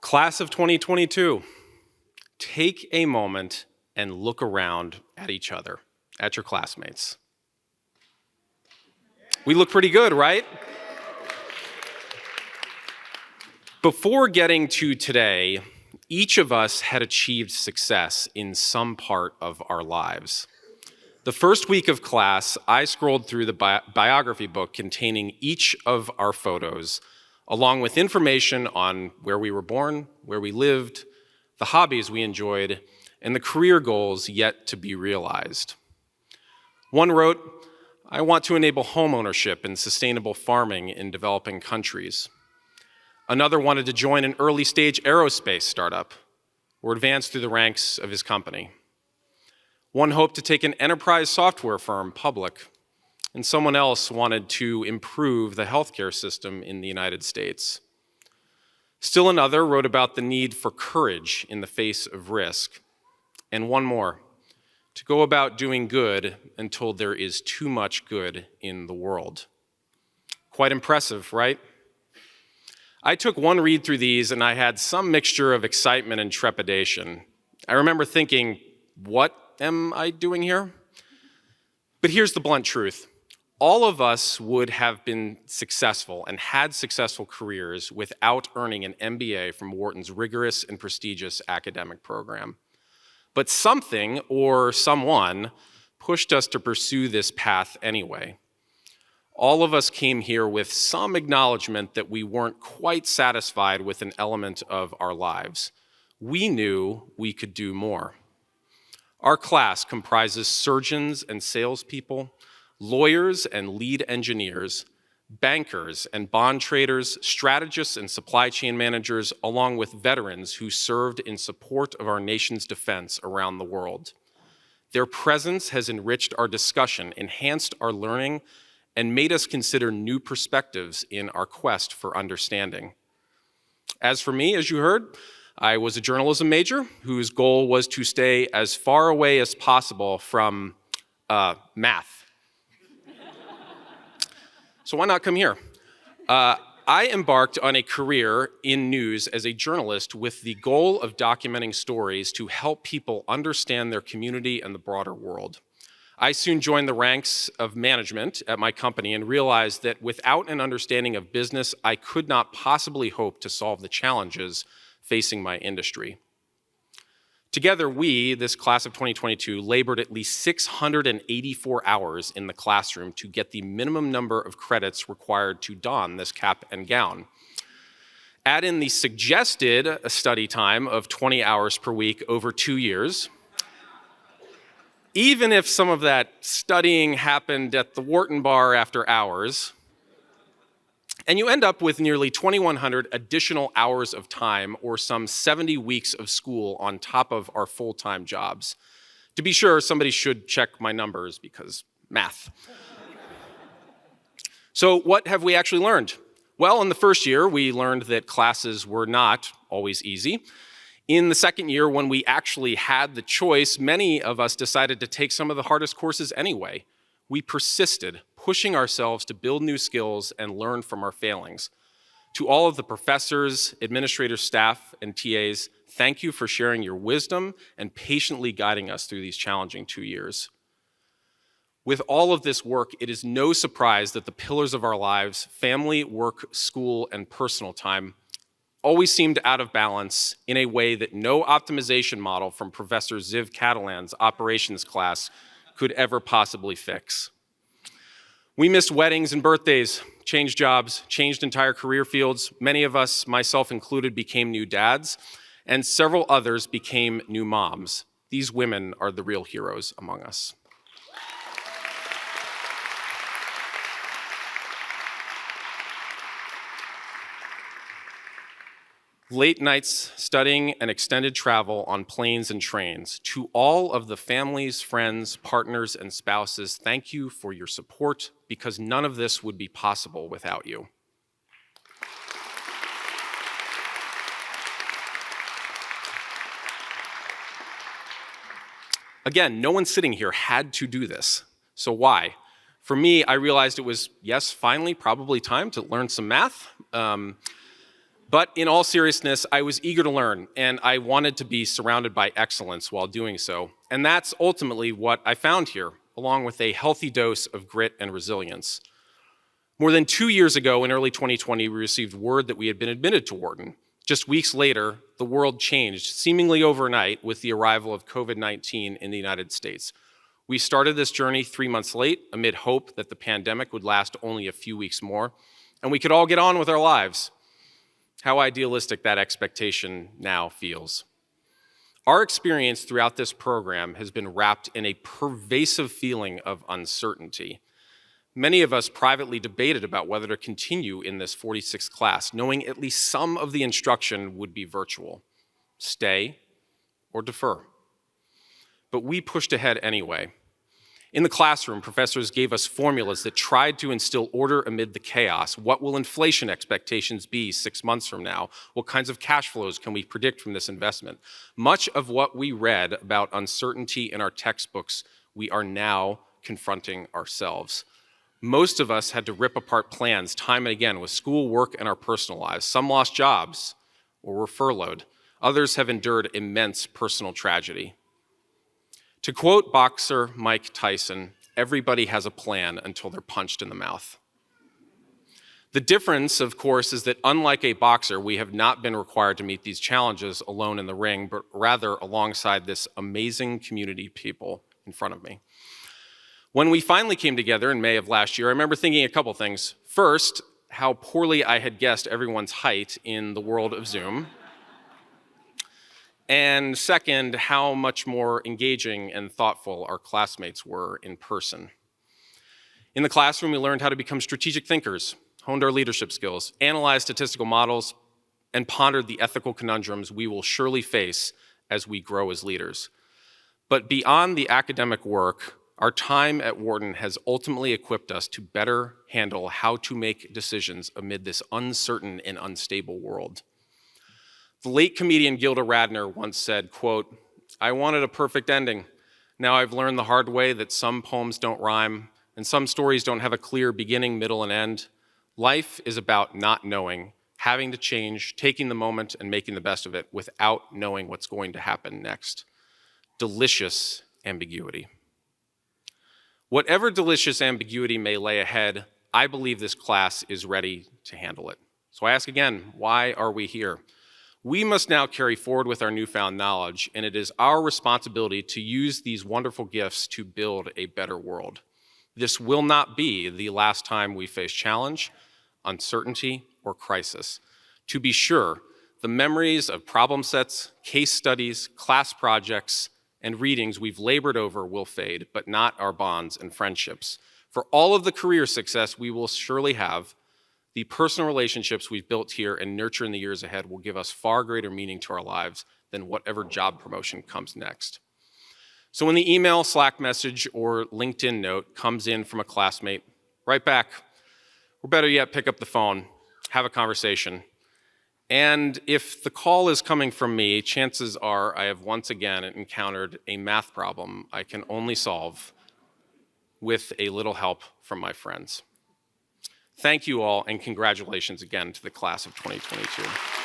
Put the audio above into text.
Class of 2022, take a moment and look around at each other, at your classmates. We look pretty good, right? Before getting to today, each of us had achieved success in some part of our lives. The first week of class, I scrolled through the biography book containing each of our photos, along with information on where we were born, where we lived, the hobbies we enjoyed, and the career goals yet to be realized. One wrote, "I want to enable home ownership and sustainable farming in developing countries." Another wanted to join an early-stage aerospace startup or advance through the ranks of his company. One hoped to take an enterprise software firm public, and someone else wanted to improve the healthcare system in the United States. Still another wrote about the need for courage in the face of risk. And one more, to go about doing good until there is too much good in the world. Quite impressive, right? I took one read through these and I had some mixture of excitement and trepidation. I remember thinking, what am I doing here? But here's the blunt truth. All of us would have been successful and had successful careers without earning an MBA from Wharton's rigorous and prestigious academic program. But something or someone pushed us to pursue this path anyway. All of us came here with some acknowledgement that we weren't quite satisfied with an element of our lives. We knew we could do more. Our class comprises surgeons and salespeople, lawyers and lead engineers, bankers and bond traders, strategists and supply chain managers, along with veterans who served in support of our nation's defense around the world. Their presence has enriched our discussion, enhanced our learning, and made us consider new perspectives in our quest for understanding. As for me, as you heard, I was a journalism major whose goal was to stay as far away as possible from math. So why not come here? I embarked on a career in news as a journalist with the goal of documenting stories to help people understand their community and the broader world. I soon joined the ranks of management at my company and realized that without an understanding of business, I could not possibly hope to solve the challenges facing my industry. Together, we, this class of 2022, labored at least 684 hours in the classroom to get the minimum number of credits required to don this cap and gown. Add in the suggested study time of 20 hours per week over 2 years. Even if some of that studying happened at the Wharton bar after hours, and you end up with nearly 2,100 additional hours of time or some 70 weeks of school on top of our full-time jobs. To be sure, somebody should check my numbers because math. So what have we actually learned? Well, in the first year, we learned that classes were not always easy. In the second year, when we actually had the choice, many of us decided to take some of the hardest courses anyway. We persisted, pushing ourselves to build new skills and learn from our failings. To all of the professors, administrators, staff, and TAs, thank you for sharing your wisdom and patiently guiding us through these challenging 2 years. With all of this work, it is no surprise that the pillars of our lives, family, work, school, and personal time, always seemed out of balance in a way that no optimization model from Professor Ziv Catalan's operations class could ever possibly fix. We missed weddings and birthdays, changed jobs, changed entire career fields. Many of us, myself included, became new dads, and several others became new moms. These women are the real heroes among us. Late nights studying and extended travel on planes and trains. To all of the families, friends, partners, and spouses, thank you for your support, because none of this would be possible without you. Again, no one sitting here had to do this. So why? For me, I realized it was, yes, finally, probably time to learn some math. But in all seriousness, I was eager to learn, and I wanted to be surrounded by excellence while doing so. And that's ultimately what I found here, along with a healthy dose of grit and resilience. More than 2 years ago, in early 2020, we received word that we had been admitted to Wharton. Just weeks later, the world changed, seemingly overnight, with the arrival of COVID-19 in the United States. We started this journey 3 months late, amid hope that the pandemic would last only a few weeks more, and we could all get on with our lives. How idealistic that expectation now feels. Our experience throughout this program has been wrapped in a pervasive feeling of uncertainty. Many of us privately debated about whether to continue in this 46th class, knowing at least some of the instruction would be virtual. Stay or defer. But we pushed ahead anyway. In the classroom, professors gave us formulas that tried to instill order amid the chaos. What will inflation expectations be 6 months from now? What kinds of cash flows can we predict from this investment? Much of what we read about uncertainty in our textbooks, we are now confronting ourselves. Most of us had to rip apart plans time and again with school, work, and our personal lives. Some lost jobs or were furloughed. Others have endured immense personal tragedy. To quote boxer Mike Tyson, everybody has a plan until they're punched in the mouth. The difference, of course, is that unlike a boxer, we have not been required to meet these challenges alone in the ring, but rather alongside this amazing community of people in front of me. When we finally came together in May of last year, I remember thinking a couple things. First, how poorly I had guessed everyone's height in the world of Zoom. And second, how much more engaging and thoughtful our classmates were in person. In the classroom, we learned how to become strategic thinkers, honed our leadership skills, analyzed statistical models, and pondered the ethical conundrums we will surely face as we grow as leaders. But beyond the academic work, our time at Wharton has ultimately equipped us to better handle how to make decisions amid this uncertain and unstable world. The late comedian Gilda Radner once said, quote, "I wanted a perfect ending. Now I've learned the hard way that some poems don't rhyme and some stories don't have a clear beginning, middle, and end. Life is about not knowing, having to change, taking the moment and making the best of it without knowing what's going to happen next. Delicious ambiguity." Whatever delicious ambiguity may lay ahead, I believe this class is ready to handle it. So I ask again, why are we here? We must now carry forward with our newfound knowledge, and it is our responsibility to use these wonderful gifts to build a better world. This will not be the last time we face challenge, uncertainty, or crisis. To be sure, the memories of problem sets, case studies, class projects, and readings we've labored over will fade, but not our bonds and friendships. For all of the career success we will surely have, the personal relationships we've built here and nurture in the years ahead will give us far greater meaning to our lives than whatever job promotion comes next. So when the email, Slack message, or LinkedIn note comes in from a classmate, write back, or better yet, pick up the phone, have a conversation. And if the call is coming from me, chances are I have once again encountered a math problem I can only solve with a little help from my friends. Thank you all, and congratulations again to the class of 2022.